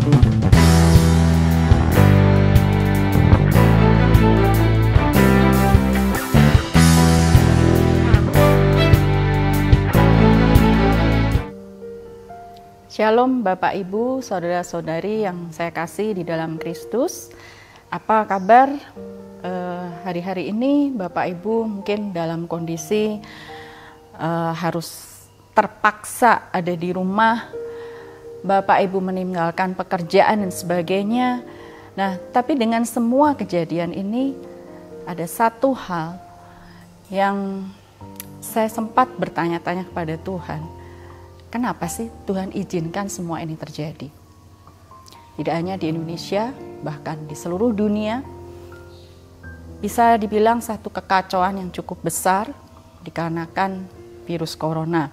Shalom Bapak Ibu, Saudara-saudari yang saya kasih di dalam Kristus. Apa kabar hari-hari ini Bapak Ibu mungkin dalam kondisi harus terpaksa ada di rumah, Bapak Ibu meninggalkan pekerjaan dan sebagainya. Nah, tapi dengan semua kejadian ini ada satu hal yang saya sempat bertanya-tanya kepada Tuhan. Kenapa sih Tuhan izinkan semua ini terjadi? Tidak hanya di Indonesia, bahkan di seluruh dunia. Bisa dibilang satu kekacauan yang cukup besar dikarenakan virus corona.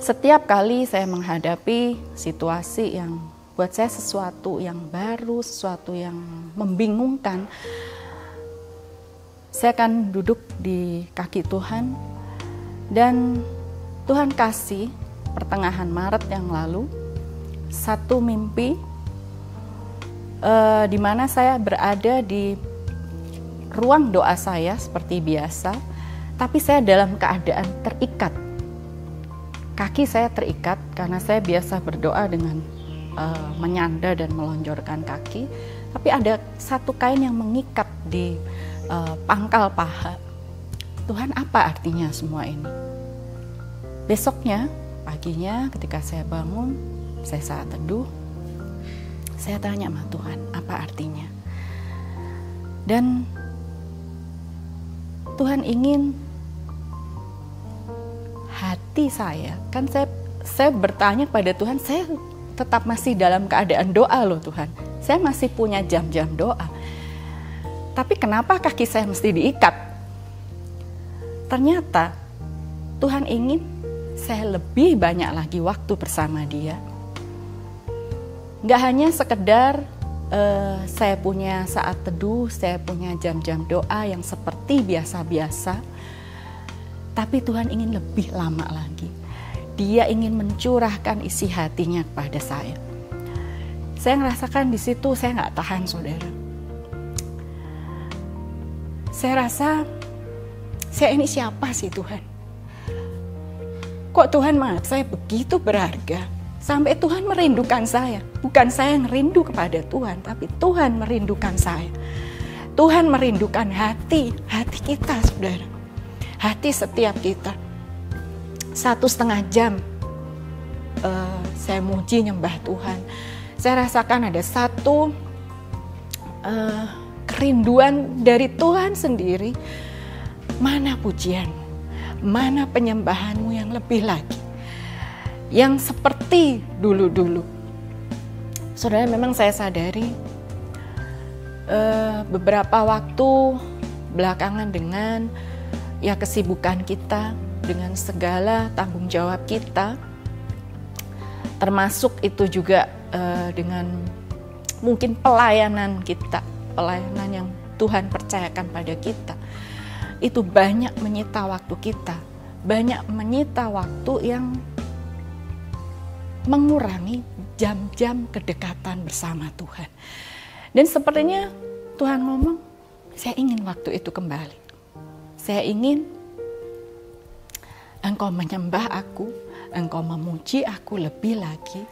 Setiap kali saya menghadapi situasi yang buat saya sesuatu yang baru, sesuatu yang membingungkan, saya akan duduk di kaki Tuhan dan Tuhan kasih pertengahan Maret yang lalu satu mimpi di mana saya berada di ruang doa saya seperti biasa, tapi saya dalam keadaan terikat. Kaki saya terikat karena saya biasa berdoa dengan menyanda dan melonjorkan kaki, tapi ada satu kain yang mengikat di pangkal paha. Tuhan, apa artinya semua ini? Besoknya, paginya ketika saya bangun, saya saat teduh, saya tanya sama Tuhan, apa artinya? Dan Tuhan ingin hati saya, kan saya bertanya kepada Tuhan, saya tetap masih dalam keadaan doa loh Tuhan. Saya masih punya jam-jam doa. Tapi kenapa kaki saya mesti diikat? Ternyata Tuhan ingin saya lebih banyak lagi waktu bersama Dia. Gak hanya sekedar saya punya saat teduh, saya punya jam-jam doa yang seperti biasa-biasa, tapi Tuhan ingin lebih lama lagi. Dia ingin mencurahkan isi hatinya kepada saya. Saya ngerasakan di situ saya gak tahan, saudara. Saya rasa, saya ini siapa sih Tuhan? Kok Tuhan menganggap saya begitu berharga? Sampai Tuhan merindukan saya. Bukan saya yang rindu kepada Tuhan, tapi Tuhan merindukan saya. Tuhan merindukan hati kita, saudara. Hati setiap kita. 1,5 jam saya muji nyembah Tuhan. Saya rasakan ada satu kerinduan dari Tuhan sendiri. Mana pujian? Mana penyembahanmu yang lebih lagi? Yang seperti dulu-dulu. Saudara, memang saya sadari beberapa waktu belakangan dengan kesibukan kita, dengan segala tanggung jawab kita, termasuk itu juga dengan mungkin pelayanan kita, pelayanan yang Tuhan percayakan pada kita. Itu banyak menyita waktu kita, banyak menyita waktu yang mengurangi jam-jam kedekatan bersama Tuhan. Dan sepertinya Tuhan ngomong, saya ingin waktu itu kembali. Saya ingin engkau menyembah aku, engkau memuji aku lebih lagi,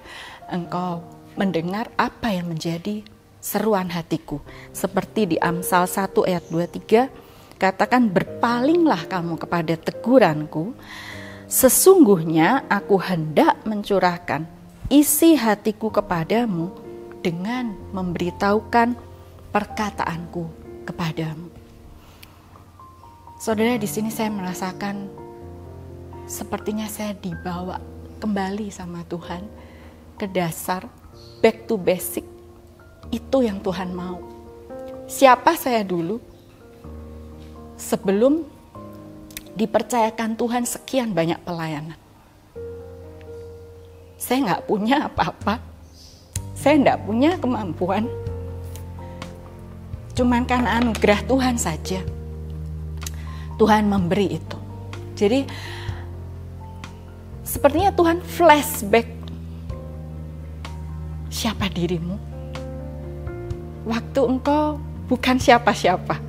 engkau mendengar apa yang menjadi seruan hatiku. Seperti di Amsal 1 ayat 23, katakan, berpalinglah kamu kepada teguranku, sesungguhnya aku hendak mencurahkan isi hatiku kepadamu dengan memberitahukan perkataanku kepadamu. Saudara, di sini saya merasakan sepertinya saya dibawa kembali sama Tuhan ke dasar, back to basic. Itu yang Tuhan mau. Siapa saya dulu? Sebelum dipercayakan Tuhan sekian banyak pelayanan. Saya nggak punya apa-apa. Saya nggak punya kemampuan. Cuman karena anugerah Tuhan saja. Tuhan memberi itu. Jadi sepertinya Tuhan flashback siapa dirimu? Waktu engkau bukan siapa-siapa.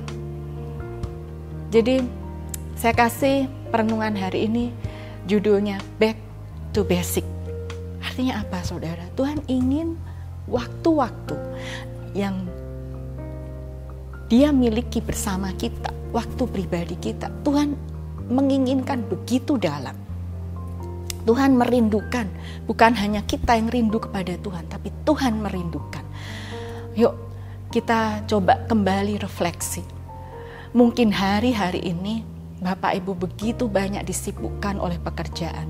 Jadi saya kasih perenungan hari ini judulnya Back to Basic. Artinya apa, saudara? Tuhan ingin waktu-waktu yang Dia miliki bersama kita, waktu pribadi kita, Tuhan menginginkan begitu dalam. Tuhan merindukan, bukan hanya kita yang rindu kepada Tuhan, tapi Tuhan merindukan. Yuk kita coba kembali refleksi. Mungkin hari-hari ini Bapak Ibu begitu banyak disibukkan oleh pekerjaan.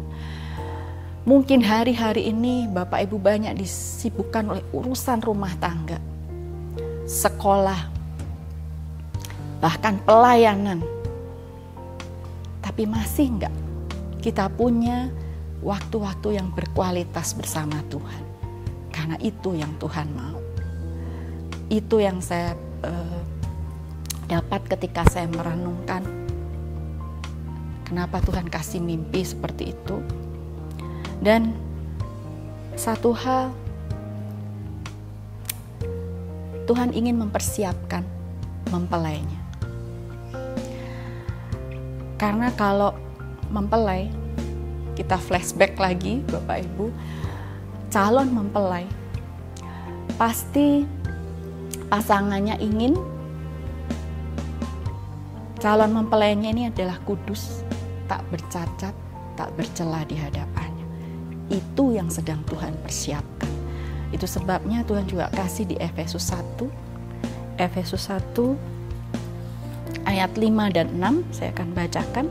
Mungkin hari-hari ini Bapak Ibu banyak disibukkan oleh urusan rumah tangga, sekolah, bahkan pelayanan. Tapi masih enggak kita punya waktu-waktu yang berkualitas bersama Tuhan? Karena itu yang Tuhan mau. Itu yang saya dapat ketika saya merenungkan kenapa Tuhan kasih mimpi seperti itu. Dan satu hal, Tuhan ingin mempersiapkan mempelainya. Karena kalau mempelai, kita flashback lagi Bapak Ibu, calon mempelai pasti pasangannya ingin calon mempelainya ini adalah kudus, tak bercacat, tak bercela di hadapannya. Itu yang sedang Tuhan persiapkan. Itu sebabnya Tuhan juga kasih di Efesus 1 ayat 5 dan 6, saya akan bacakan.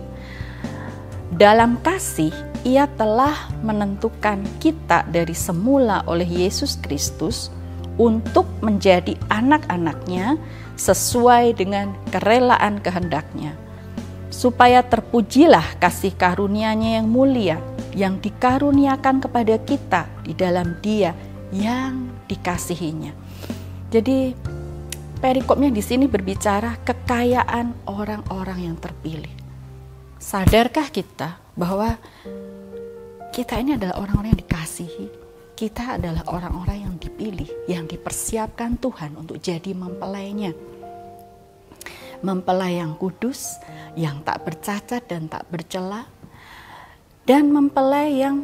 Dalam kasih, Ia telah menentukan kita dari semula oleh Yesus Kristus untuk menjadi anak-anaknya sesuai dengan kerelaan kehendak-Nya, supaya terpujilah kasih karunia-Nya yang mulia, yang dikaruniakan kepada kita di dalam Dia yang dikasihinya. Jadi perikopnya di sini berbicara kekayaan orang-orang yang terpilih. Sadarkah kita bahwa kita ini adalah orang-orang yang dikasihi? Kita adalah orang-orang yang dipilih, yang dipersiapkan Tuhan untuk jadi mempelainya. Mempelai yang kudus, yang tak bercacat dan tak bercela, dan mempelai yang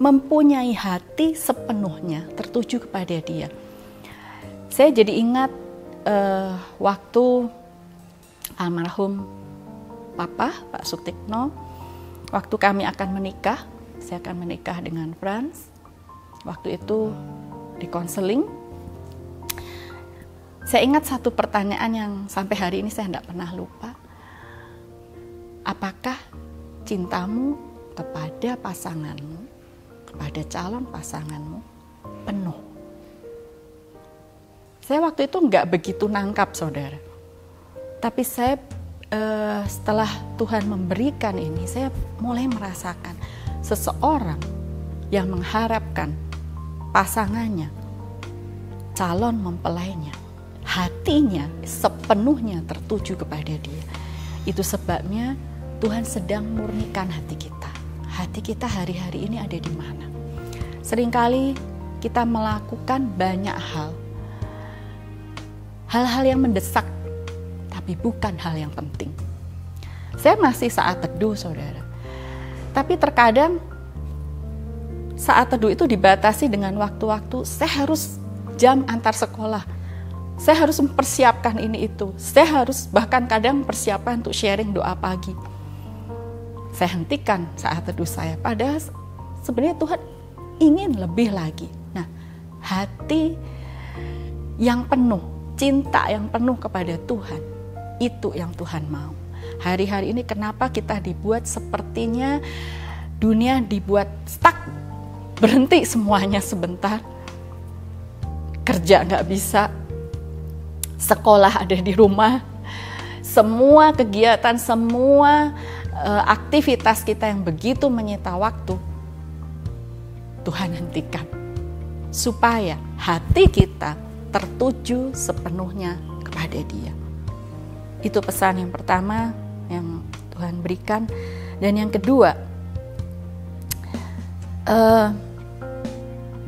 mempunyai hati sepenuhnya tertuju kepada Dia. Saya jadi ingat waktu almarhum Papa, Pak Sutikno, waktu kami akan menikah, saya akan menikah dengan Frans. Waktu itu di konseling, saya ingat satu pertanyaan yang sampai hari ini saya tidak pernah lupa. Apakah cintamu kepada pasanganmu, kepada calon pasanganmu penuh? Saya waktu itu nggak begitu nangkap, saudara. Tapi saya setelah Tuhan memberikan ini, saya mulai merasakan seseorang yang mengharapkan pasangannya, calon mempelainya, hatinya sepenuhnya tertuju kepada Dia. Itu sebabnya Tuhan sedang murnikan hati kita. Hati kita hari-hari ini ada di mana? Seringkali kita melakukan banyak hal-hal yang mendesak, tapi bukan hal yang penting. Saya masih saat teduh, saudara. Tapi terkadang saat teduh itu dibatasi dengan waktu-waktu. Saya harus jam antar sekolah. Saya harus mempersiapkan ini itu. Saya harus bahkan kadang persiapan untuk sharing doa pagi. Saya hentikan saat teduh saya. Padahal sebenarnya Tuhan ingin lebih lagi. Nah, hati yang penuh, cinta yang penuh kepada Tuhan, itu yang Tuhan mau. Hari-hari ini kenapa kita dibuat sepertinya dunia dibuat stuck, berhenti semuanya sebentar, kerja nggak bisa, sekolah ada di rumah, semua kegiatan, semua aktivitas kita yang begitu menyita waktu, Tuhan hentikan supaya hati kita tertuju sepenuhnya kepada Dia. Itu pesan yang pertama yang Tuhan berikan. Dan yang kedua,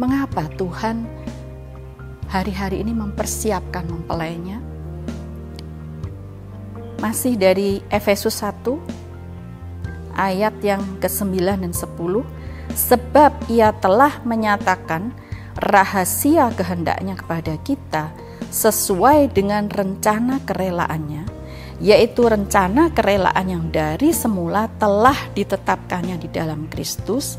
mengapa Tuhan hari-hari ini mempersiapkan mempelainya? Masih dari Efesus 1 ayat yang ke-9 dan 10, sebab ia telah menyatakan rahasia kehendaknya kepada kita sesuai dengan rencana kerelaannya, yaitu rencana kerelaan yang dari semula telah ditetapkannya di dalam Kristus.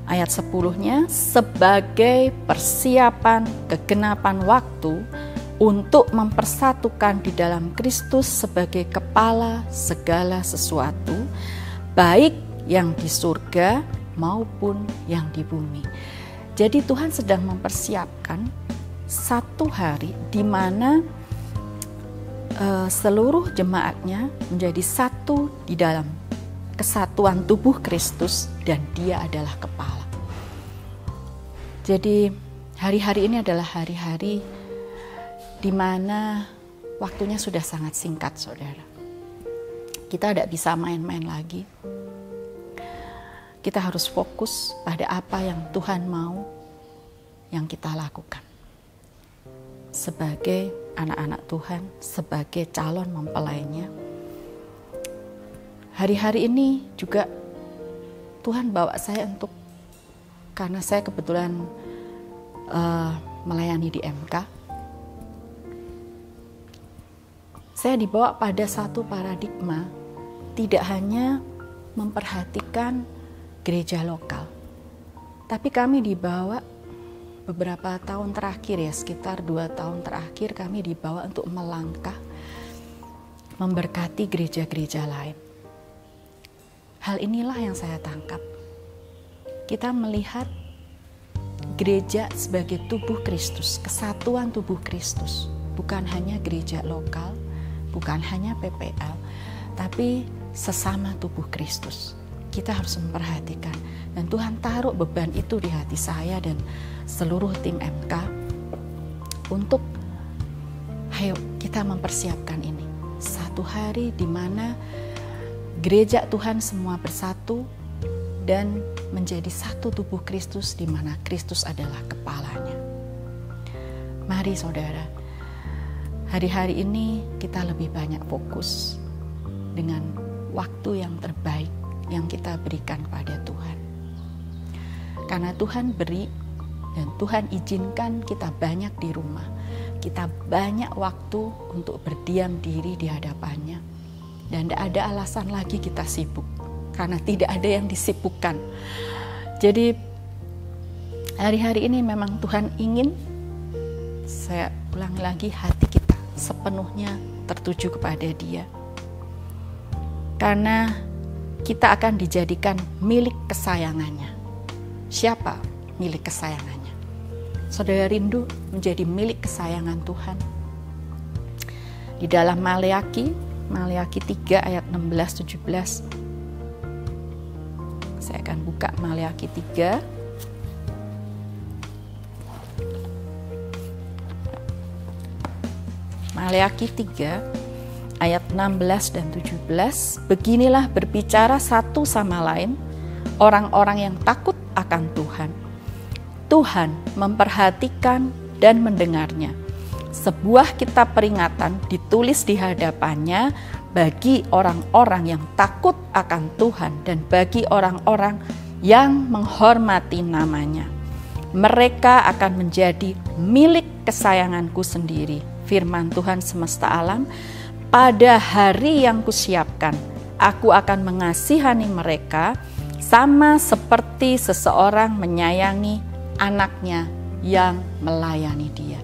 Ayat 10-nya, sebagai persiapan kegenapan waktu untuk mempersatukan di dalam Kristus sebagai kepala segala sesuatu, baik yang di surga maupun yang di bumi. Jadi Tuhan sedang mempersiapkan satu hari di mana seluruh jemaatnya menjadi satu di dalam kesatuan tubuh Kristus dan Dia adalah kepala. Jadi hari-hari ini adalah hari-hari di mana waktunya sudah sangat singkat, saudara. Kita tidak bisa main-main lagi. Kita harus fokus pada apa yang Tuhan mau yang kita lakukan. Sebagai anak-anak Tuhan, sebagai calon mempelainya. Hari-hari ini juga Tuhan bawa saya karena saya kebetulan melayani di MK. Saya dibawa pada satu paradigma, tidak hanya memperhatikan gereja lokal, tapi kami dibawa beberapa tahun terakhir, ya sekitar 2 tahun terakhir, kami dibawa untuk melangkah memberkati gereja-gereja lain. Hal inilah yang saya tangkap. Kita melihat gereja sebagai tubuh Kristus, kesatuan tubuh Kristus, bukan hanya gereja lokal, bukan hanya PPL, tapi sesama tubuh Kristus. Kita harus memperhatikan, dan Tuhan taruh beban itu di hati saya dan seluruh tim MK untuk ayo kita mempersiapkan ini. Satu hari di mana gereja Tuhan semua bersatu dan menjadi satu tubuh Kristus di mana Kristus adalah kepalanya. Mari saudara, hari-hari ini kita lebih banyak fokus dengan waktu yang terbaik yang kita berikan pada Tuhan. Karena Tuhan beri dan Tuhan izinkan kita banyak di rumah. Kita banyak waktu untuk berdiam diri di hadapannya. Dan tidak ada alasan lagi kita sibuk. Karena tidak ada yang disibukkan. Jadi hari-hari ini memang Tuhan ingin, saya ulang lagi, hati kita sepenuhnya tertuju kepada Dia. Karena kita akan dijadikan milik kesayangannya. Siapa milik kesayangannya? Saudara rindu menjadi milik kesayangan Tuhan. Di dalam Maleaki 3 ayat 16-17. Saya akan buka Maleaki 3. Maleaki 3 ayat 16 dan 17, beginilah berbicara satu sama lain orang-orang yang takut akan Tuhan. Tuhan memperhatikan dan mendengarnya. Sebuah kitab peringatan ditulis di hadapannya bagi orang-orang yang takut akan Tuhan dan bagi orang-orang yang menghormati namanya. Mereka akan menjadi milik kesayanganku sendiri. Firman Tuhan semesta alam, pada hari yang kusiapkan, aku akan mengasihani mereka sama seperti seseorang menyayangi anaknya yang melayani dia.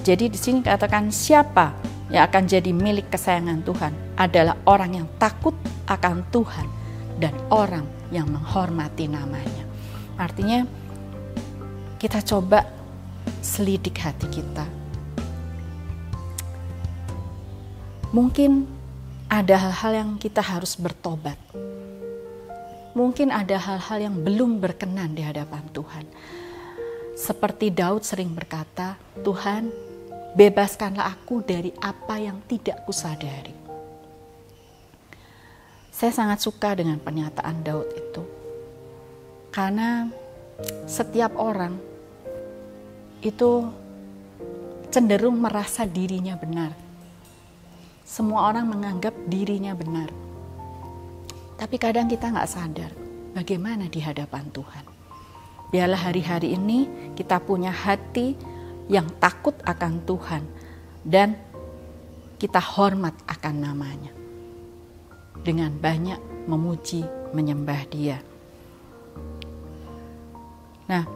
Jadi di sini katakan siapa yang akan jadi milik kesayangan Tuhan adalah orang yang takut akan Tuhan dan orang yang menghormati namanya. Artinya kita coba selidik hati kita. Mungkin ada hal-hal yang kita harus bertobat. Mungkin ada hal-hal yang belum berkenan di hadapan Tuhan. Seperti Daud sering berkata, Tuhan, bebaskanlah aku dari apa yang tidak kusadari. Saya sangat suka dengan pernyataan Daud itu. Karena setiap orang itu cenderung merasa dirinya benar. Semua orang menganggap dirinya benar. Tapi kadang kita nggak sadar bagaimana di hadapan Tuhan. Biarlah hari-hari ini kita punya hati yang takut akan Tuhan dan kita hormat akan namanya. Dengan banyak memuji, menyembah Dia. Nah,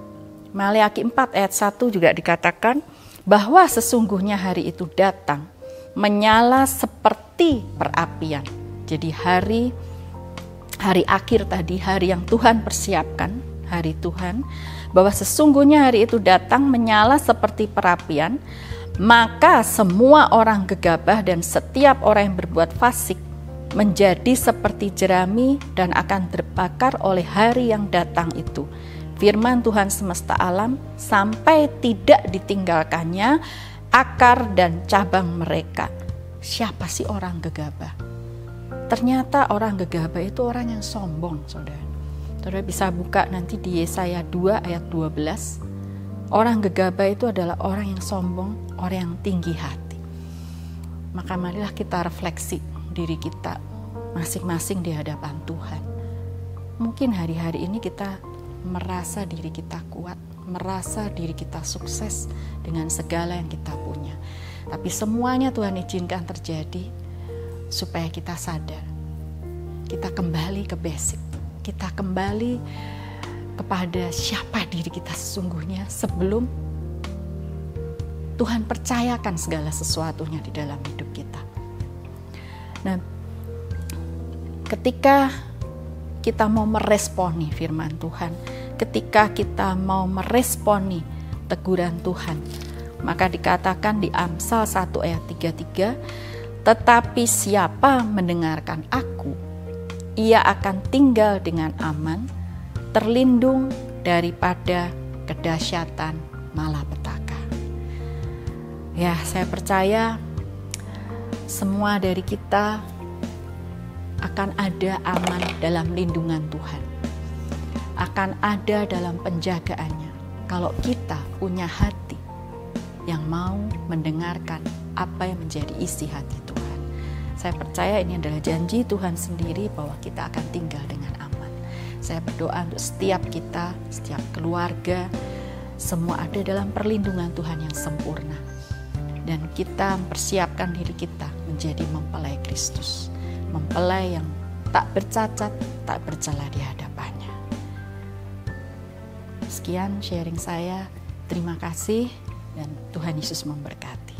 Maleakhi 4 ayat 1 juga dikatakan bahwa sesungguhnya hari itu datang menyala seperti perapian. Jadi hari akhir tadi, hari yang Tuhan persiapkan, hari Tuhan, bahwa sesungguhnya hari itu datang menyala seperti perapian, maka semua orang gegabah dan setiap orang yang berbuat fasik menjadi seperti jerami dan akan terbakar oleh hari yang datang itu. Firman Tuhan semesta alam sampai tidak ditinggalkannya akar dan cabang mereka. Siapa sih orang gegabah? Ternyata orang gegabah itu orang yang sombong, saudara. Saudara bisa buka nanti di Yesaya 2 ayat 12. Orang gegabah itu adalah orang yang sombong, orang yang tinggi hati. Maka marilah kita refleksi diri kita masing-masing di hadapan Tuhan. Mungkin hari-hari ini kita merasa diri kita kuat, merasa diri kita sukses dengan segala yang kita punya. Tapi semuanya Tuhan izinkan terjadi supaya kita sadar. Kita kembali ke basic. Kita kembali kepada siapa diri kita sesungguhnya sebelum Tuhan percayakan segala sesuatunya di dalam hidup kita. Nah, ketika kita mau meresponi firman Tuhan, ketika kita mau meresponi teguran Tuhan, maka dikatakan di Amsal 1 ayat 33, tetapi siapa mendengarkan aku, ia akan tinggal dengan aman, terlindung daripada kedahsyatan malapetaka. Ya, saya percaya semua dari kita akan ada aman dalam lindungan Tuhan, akan ada dalam penjagaannya kalau kita punya hati yang mau mendengarkan apa yang menjadi isi hati Tuhan. Saya percaya ini adalah janji Tuhan sendiri bahwa kita akan tinggal dengan aman. Saya berdoa untuk setiap kita, setiap keluarga, semua ada dalam perlindungan Tuhan yang sempurna. Dan kita mempersiapkan diri kita menjadi mempelai Kristus. Mempelai yang tak bercacat, tak bercela di hadapannya. Sekian sharing saya. Terima kasih dan Tuhan Yesus memberkati.